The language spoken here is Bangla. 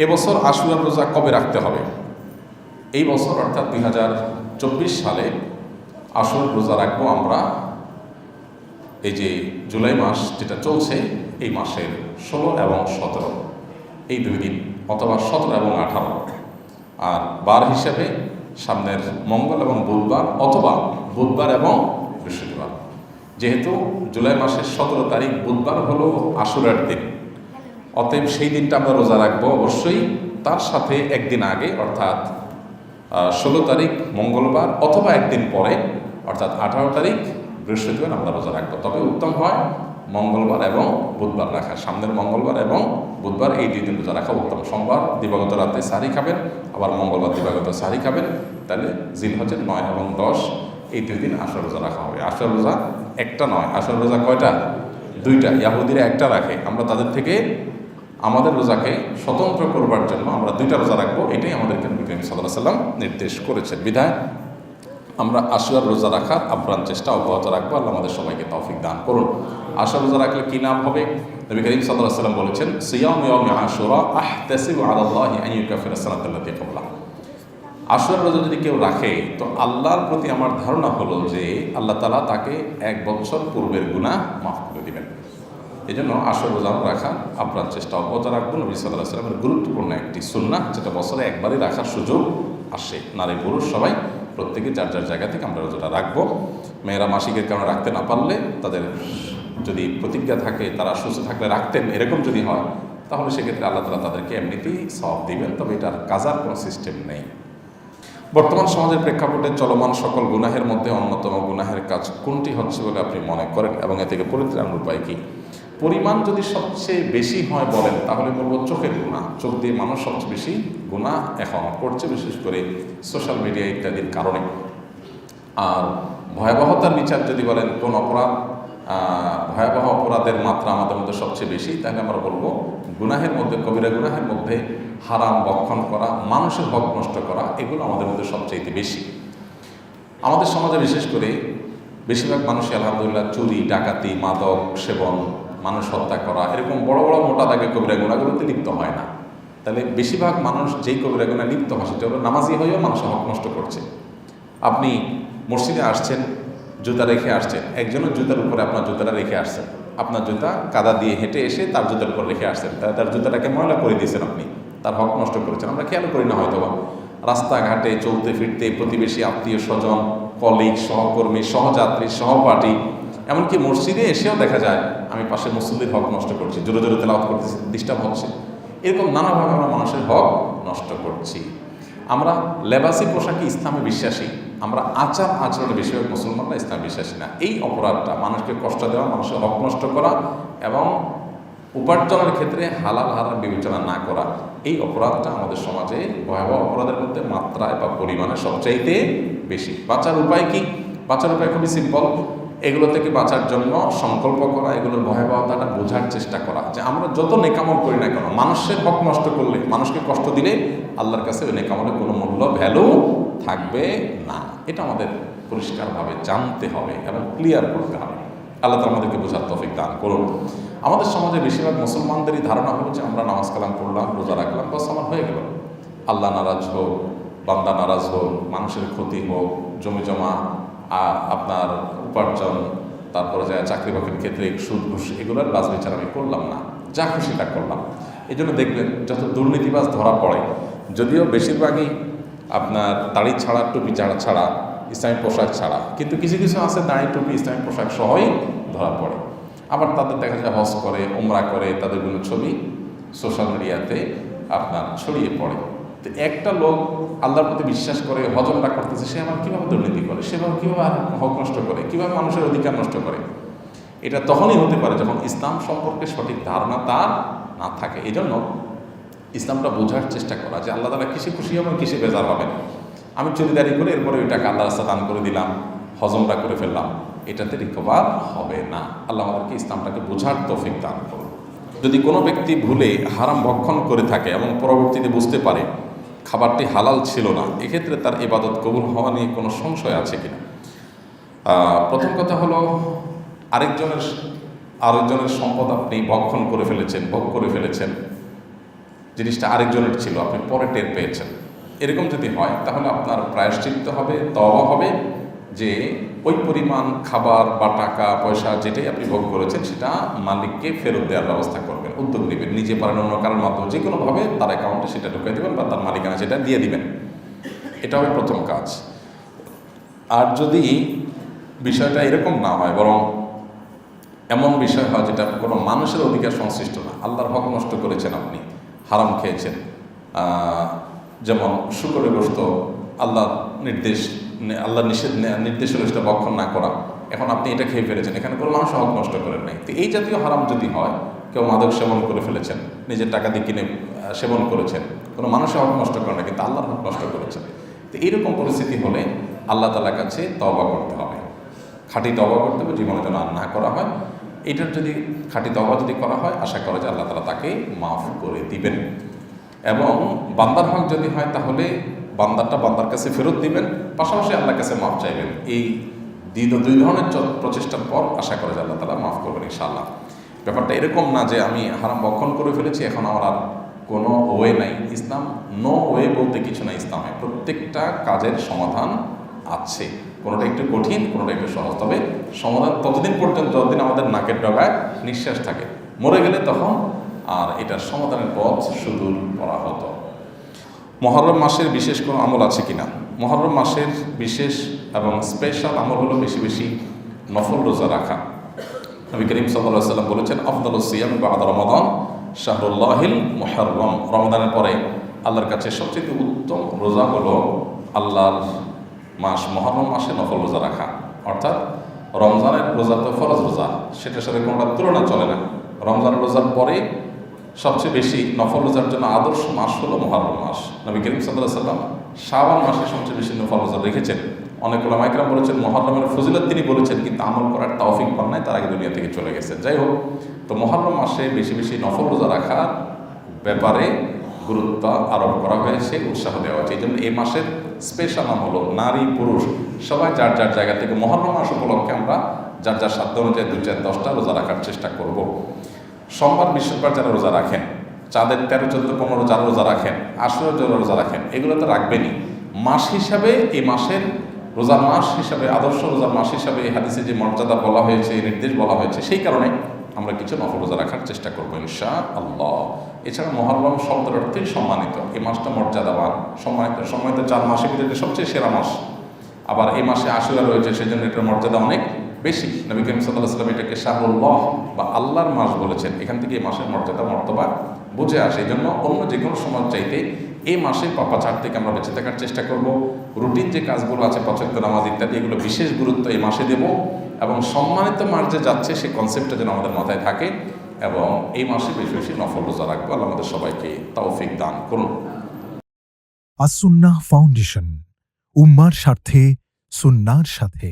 এবছর আশুরার রোজা কবে রাখতে হবে? এই বছর অর্থাৎ 2024 সালে আশুরার রোজা রাখবো আমরা এই যে জুলাই মাস যেটা চলছে এই মাসের 16 এবং 17 এই 2 দিন, অথবা 17 এবং 18। আর বার হিসেবে সামনের মঙ্গল এবং বুধবার, অথবা বুধবার এবং বৃহস্পতিবার। যেহেতু জুলাই মাসের 17 তারিখ বুধবার হলো আশুরার দিন, অতএব সেই দিনটা আমরা রোজা রাখবো অবশ্যই। তার সাথে একদিন আগে অর্থাৎ 16 তারিখ মঙ্গলবার, অথবা একদিন পরে অর্থাৎ 18 তারিখ বৃহস্পতিবার আমরা রোজা রাখবো। তবে উত্তম হয় মঙ্গলবার এবং বুধবার রাখা, সামনের মঙ্গলবার এবং বুধবার এই 2 দিন রোজা রাখা উত্তম। সোমবার দিবাগত রাতে সাহরি খাবেন, আবার মঙ্গলবার দিবাগত সাহরি খাবেন, তাহলে জিলহজের 9 এবং 10 এই 2 দিন আশুরা রোজা রাখা হবে। আশুরা রোজা একটা নয়, আশুরা রোজা কয়টা? 2টা। ইয়াহুদিরা একটা রাখে, আমরা তাদের থেকে আমাদের রোজাকে স্বতন্ত্র করবার জন্য আমরা 2টা রোজা রাখবো, এটাই আমাদেরকে নবী করিম সাল্লাল্লাহু আলাইহি ওয়াসাল্লাম নির্দেশ করেছেন। বিধায় আমরা আশুরার রোজা রাখার আপ্রাণ চেষ্টা অব্যাহত রাখবো। আল্লাহ আমাদের সবাইকে তৌফিক দান করুন। আশুরা রোজা রাখলে কি নাম হবে? নবী করিম সাল্লাল্লাহু আলাইহি ওয়াসাল্লাম বলেছেন, সিয়াম ইয়াউমি আশুরা আহতাসিবু আলাল্লাহি আন ইউকাফিরা সানাতাল্লাতী ক্বাবলা। আশুরার রোজা যদি কেউ রাখে তো আল্লাহর প্রতি আমার ধারণা হলো যে আল্লাহ তাআলা তাকে 1 বছর পূর্বের গুনাহ মাফ করে দিবেন। এই জন্য আশুরা রোজা রাখার আপ্রাণ চেষ্টা অব্যাহত রাখবো। নবী সাল্লাল্লাহু আলাইহি ওয়াসাল্লামের গুরুত্বপূর্ণ একটি সুন্নাহ, যেটা বছরে একবারই রাখার সুযোগ আসে। নারী পুরুষ সবাই প্রত্যেকে যার যার জায়গা থেকে আমরা রোজাটা রাখবো। মেয়েরা মাসিকের কারণে রাখতে না পারলে তাদের যদি প্রতিজ্ঞা থাকে, তারা সুস্থ থাকলে রাখতেন, এরকম যদি হয় তাহলে সেক্ষেত্রে আল্লাহ তাআলা তাদেরকে এমনিতেই সওয়াব দিবেন। তবে এটার কাজার কোনো সিস্টেম নেই। বর্তমান সমাজের প্রেক্ষাপটে চলমান সকল গুনাহের মধ্যে অন্যতম গুনাহের কাজ কোনটি হচ্ছে বলে আপনি মনে করেন, এবং এ থেকে পরিত্রাণের উপায় কি? পরিমাণ যদি সবচেয়ে বেশি হয় বলেন তাহলে বলবো চোখের গুনাহ। চোখ দিয়ে মানুষ সবচেয়ে বেশি গুনাহ এখন করছে, বিশেষ করে সোশ্যাল মিডিয়া ইত্যাদির কারণে। আর ভয়াবহতার বিচার যদি বলেন কোন অপরাধ ভয়াবহ অপরাধের মাত্রা আমাদের মধ্যে সবচেয়ে বেশি, তাহলে আমরা বলবো গুনাহের মধ্যে, কবিরা গুনাহের মধ্যে হারাম ভক্ষণ করা, মানুষের হক নষ্ট করা, এগুলো আমাদের মধ্যে সবচেয়ে বেশি। আমাদের সমাজে বিশেষ করে বেশিরভাগ মানুষই আলহামদুলিল্লাহ চুরি, ডাকাতি, মাদক সেবন, মানুষ হত্যা করা, এরকম বড় বড় মোটা দাগে কবিরা গুনাহগুলোতে লিপ্ত হয় না। তাহলে বেশিরভাগ মানুষ যেই কবিরা গুনাহে লিপ্ত হয় সেটা হলো নামাজি হয়েও মানুষের হক নষ্ট করছে। আপনি মসজিদে আসছেন, জুতা রেখে আসছেন, একজনের জুতার উপরে আপনার জুতাটা রেখে আসছেন, আপনার জুতা কাদা দিয়ে হেঁটে এসে তার জুতার উপর রেখে আসছেন, তার জুতাটাকে ময়লা করে দিয়েছেন, আপনি তার হক নষ্ট করেছেন। আমরা খেয়াল করি না হয়তো বা রাস্তাঘাটে চলতে ফিরতে প্রতিবেশী, আত্মীয় স্বজন, কলিগ, সহকর্মী, সহযাত্রী, সহপাঠী, এমনকি মসজিদে এসেও দেখা যায় আমি পাশে মুসল্লির হক নষ্ট করছি, জোরে জোরে তেলাওয়াত করতেছি, ডিস্টার্ব হচ্ছে। এরকম নানাভাবে আমরা মানুষের হক নষ্ট করছি। আমরা লেবাসি পোশাকে ইসলামে বিশ্বাসী, আমরা আচার আচরণে বেশিরভাগ মুসলমানরা ইসলামে বিশ্বাসী না। এই অপরাধটা, মানুষকে কষ্ট দেওয়া, মানুষের হক নষ্ট করা এবং উপার্জনের ক্ষেত্রে হালাল হারাম বিবেচনা না করা, এই অপরাধটা আমাদের সমাজে ভয়াবহ অপরাধের মধ্যে মাত্রায় বা পরিমাণে সবচাইতে বেশি। বাঁচার উপায় কি? বাঁচার উপায় খুবই সিম্পল। এগুলো থেকে বাঁচার জন্য সংকল্প করা, এগুলোর ভয়াবহতাটা বোঝার চেষ্টা করা, যে আমরা যত নেকামল করি না কেন, মানুষের হক নষ্ট করলে, মানুষকে কষ্ট দিলে আল্লাহর কাছে ওই নেকামলের কোনো মূল্য, ভ্যালু থাকবে না। এটা আমাদের পরিষ্কারভাবে জানতে হবে এবং ক্লিয়ার করতে হবে। আল্লাহ তাআলা আমাদেরকে বোঝার তৌফিক দান করুন। আমাদের সমাজে বেশিরভাগ মুসলমানদেরই ধারণা হলো যে আমরা নামাজ কালাম পড়লাম, রোজা রাখলাম, বাস আমার হয়ে গেল। আল্লাহ নারাজ হোক, বান্দা নারাজ হোক, মানুষের ক্ষতি হোক, জমি জমা, আপনার উপার্জন, তারপরে যায় চাকরি বাকরির ক্ষেত্রে সুদ ঘুষ, এগুলোর বাজ বিচার আমি করলাম না, যা খুশি তা করলাম। এই জন্য দেখবেন যত দুর্নীতিবাজ ধরা পড়ে, যদিও বেশিরভাগই আপনার দাড়ি ছাড়া, টুপি ছাড়া, ইসলামী পোশাক ছাড়া, কিন্তু কিছু কিছু আছে দাড়ি, টুপি, ইসলামী পোশাক সহই ধরা পড়ে। আবার তাদের দেখা যায় হজ করে, ওমরা করে, তাদেরগুলো ছবি সোশ্যাল মিডিয়াতে আপনার ছড়িয়ে পড়ে। তো একটা লোক আল্লাহর প্রতি বিশ্বাস করে, হজমটা করতেছে, সে আবার কীভাবে দুর্নীতি করে, সেভাবে কীভাবে হক নষ্ট করে, কীভাবে মানুষের অধিকার নষ্ট করে? এটা তখনই হতে পারে যখন ইসলাম সম্পর্কে সঠিক ধারণা তার না থাকে। এই জন্য ইসলামটা বোঝার চেষ্টা করা, যে আল্লাহ তাআলা কিসে খুশি হবেন, কিসে বেজার হবেন। আমি চুরিদারি করে এরপরে ওইটাকে আল্লাহ রাস্তা দান করে দিলাম, হজমটা করে ফেললাম, এটাতে রিকভার হবে না। আল্লাহ আমাদেরকে ইসলামটাকে বোঝার তৌফিক দান করুন। যদি কোনো ব্যক্তি ভুলে হারাম ভক্ষণ করে থাকে এবং পরবর্তীতে বুঝতে পারে খাবারটি হালাল ছিল না, এক্ষেত্রে তার ইবাদত কবুল হওয়া নিয়ে কোনো সংশয় আছে কিনা? প্রথম কথা হলো, আরেকজনের সম্পদ আপনি ভক্ষণ করে ফেলেছেন, ভোগ করে ফেলেছেন, জিনিসটা আরেকজনের ছিল, আপনি পরে টের পেয়েছেন, এরকম যদি হয় তাহলে আপনার প্রায়শ্চিত্ত হবে, তওবা হবে যে ওই পরিমাণ খাবার বা টাকা পয়সা যেটাই আপনি ভোগ করেছেন সেটা মালিককে ফেরত দেওয়ার ব্যবস্থা করবেন, উদ্যোগ নেবেন, নিজে পারেন অন্য কারোর মাধ্যমে যে কোনোভাবে তার অ্যাকাউন্টে সেটা ঢুকিয়ে দেবেন বা তার মালিকানা সেটা দিয়ে দিবেন। এটা হবে প্রথম কাজ। আর যদি বিষয়টা এরকম না হয়, বরং এমন বিষয় হয় যেটা কোনো মানুষের অধিকার সংশ্লিষ্ট না, আল্লাহর হক নষ্ট করেছেন, আপনি হারাম খেয়েছেন, যেমন শুকরের গোশত, আল্লাহর নির্দেশ হলো সেটা ভক্ষণ না করা, এখন আপনি এটা খেয়ে ফেলেছেন, এখানে কোনো মানুষ হক নষ্ট করেন নাই। তো এই জাতীয় হারাম যদি হয়, কেউ মাদক সেবন করে ফেলেছেন, নিজের টাকা দিয়ে কিনে সেবন করেছেন, কোনো মানুষের হক নষ্ট করে না কিন্তু আল্লাহর হক নষ্ট করেছেন, তো এইরকম পরিস্থিতি হলে আল্লাহ তাআলার কাছে তওবা করতে হবে, খাঁটি তওবা করতে হবে, জীবনে যেন আর না করা হয়। এটার যদি খাঁটি তওবা যদি করা হয়, আশা করা যায় আল্লাহ তাআলা তাকে মাফ করে দিবেন। এবং বান্দার হক যদি হয় তাহলে বান্দারটা বান্দার কাছে ফেরত দিবেন, পাশাপাশি আল্লাহর কাছে মাফ চাইবেন। এই দুই ধরনের প্রচেষ্টার পর আশা করা যায় আল্লাহ তাআলা মাফ করবেন ইনশাআল্লাহ। ব্যাপারটা এরকম না যে আমি হারাম ভক্ষণ করে ফেলেছি, এখন আমার আর কোনো ওয়ে নাই। ইসলাম নো ওয়ে বলতে কিছু না, ইসলামে প্রত্যেকটা কাজের সমাধান আছে, কোনোটা একটু কঠিন, কোনোটা একটু সহজ, তবে সমাধান ততদিন পর্যন্ত যতদিন আমাদের নাকের ডগায় নিঃশ্বাস থাকে, মরে গেলে তখন আর এটার সমাধানের পথ সুদূর করা হতো। মুহররম মাসের বিশেষ কোনো আমল আছে কিনা? মুহররম মাসের বিশেষ এবং স্পেশাল আমল হলো বেশি বেশি নফল রোজা রাখা। নবী করিম সাল্লাল্লাহু আলাইহি ওয়াসাল্লাম বলেছেন, আফদালুস সিয়াম বা'দা রমাদান শাহরুল্লাহিল মুহররম। রমাদানের পরে আল্লাহর কাছে সবচেয়ে উত্তম রোজা হলো আল্লাহর মাস মুহররম মাসে নফল রোজা রাখা। অর্থাৎ রমজানের রোজা তো ফরজ রোজা, সেটার সাথে কোনোটা তুলনা চলে না। রমজানের রোজার পরে সবচেয়ে বেশি নফল রোজার জন্য আদর্শ মাস হলো মুহররম মাস। নবী করিম সাল্লাল্লাহু আলাইহি ওয়াসাল্লাম শাবান মাসে সবচেয়ে বেশি নফল রোজা রেখেছেন। অনেক উলামা ইকরাম বলেছেন মুহররমের ফজিলত তিনি বলেছেন, কিন্তু আমল করার তৌফিক পান নাই, তার আগে দুনিয়া থেকে চলে গেছেন। যাই হোক, তো মুহররম মাসে বেশি বেশি নফল রোজা রাখার ব্যাপারে গুরুত্ব আরোপ করা হয়েছে, উৎসাহ দেওয়া হয়েছে। এই জন্য এই মাসের স্পেশাল নাম হলো নারী পুরুষ সবাই যার যার জায়গা থেকে মুহররম মাস উপলক্ষে আমরা যার যার সাধ্য অনুযায়ী 2-4-10টা রোজা রাখার চেষ্টা করব। সোমবার বৃহস্পতিবার যারা রোজা রাখেন, চাঁদের 13, 14, 15 যারা রোজা রাখেন, আশুরার যারা রোজা রাখেন, এগুলো তো রাখবেনই। মাস হিসাবে এই মাসের রোজার মাস হিসাবে, আদর্শ রোজার মাস হিসাবে এই হাদিসে যে মর্যাদা বলা হয়েছে, নির্দেশ বলা হয়েছে, সেই কারণে আমরা কিছু নফল রোজা রাখার চেষ্টা করবো ইনশাআল্লাহ। এছাড়া মুহররম শব্দের অর্থেই সম্মানিত, এই মাসটা মর্যাদাবান, সম্মানিত 4 মাসের ভিতরে সবচেয়ে সেরা মাস। আবার এই মাসে আশুরা রয়েছে, সেই জন্য এটার মর্যাদা অনেক বেশি। নবী করিম সাল্লাল্লাহু আলাইহি ওয়াসাল্লাম এটাকে শাহরুল্লাহ বা আল্লাহর মাস বলেছেন। এখান থেকে এই মাসের মর্যাদা বুঝে আসে। এই জন্য অন্য যে কোনো সময় চাইতে এই মাসের পাপাচার থেকে আমরা বেঁচে থাকার চেষ্টা করব। রুটিন যে কাজগুলো আছে, 5 ওয়াক্ত নামাজ ইত্যাদি, এগুলো বিশেষ গুরুত্ব এই মাসে দেব, এবং সম্মানিত মাস যে যাচ্ছে সেই কনসেপ্টটা যেন আমাদের মাথায় থাকে, এবং এই মাসে বেশি বেশি নফল রোজা রাখবো। আল্লাহ আমাদের সবাইকে তৌফিক দান করুন। আস-সুন্নাহ ফাউন্ডেশন, উম্মার স্বার্থে সুন্নাহর সাথে।